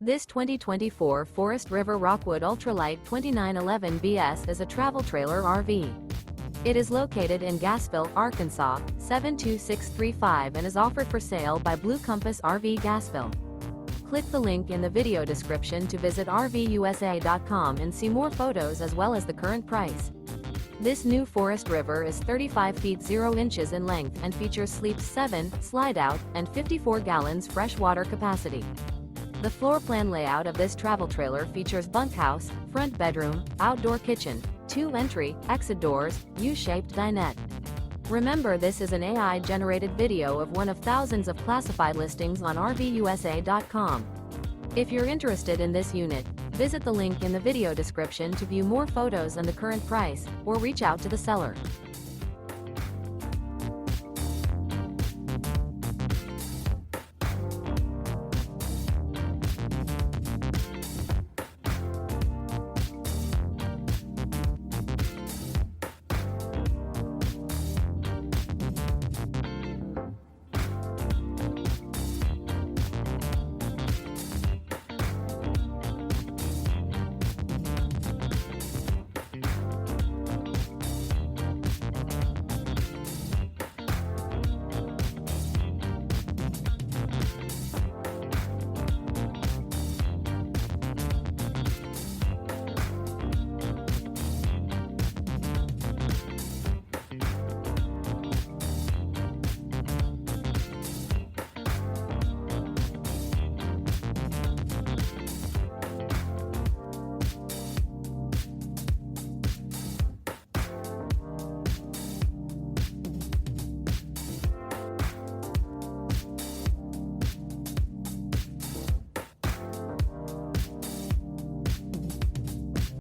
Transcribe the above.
This 2024 Forest River Rockwood Ultralight 2911 BS is a travel trailer RV. It is located in Gassville, Arkansas, 72635 and is offered for sale by Blue Compass RV Gassville. Click the link in the video description to visit RVUSA.com and see more photos as well as the current price. This new Forest River is 35 feet 0 inches in length and features Sleep 7, Slideout, and 54 gallons fresh water capacity. The floor plan layout of this travel trailer features bunkhouse, front bedroom, outdoor kitchen, 2 entry, exit doors, U-shaped dinette. Remember, this is an AI-generated video of one of thousands of classified listings on RVUSA.com. If you're interested in this unit, visit the link in the video description to view more photos and the current price, or reach out to the seller.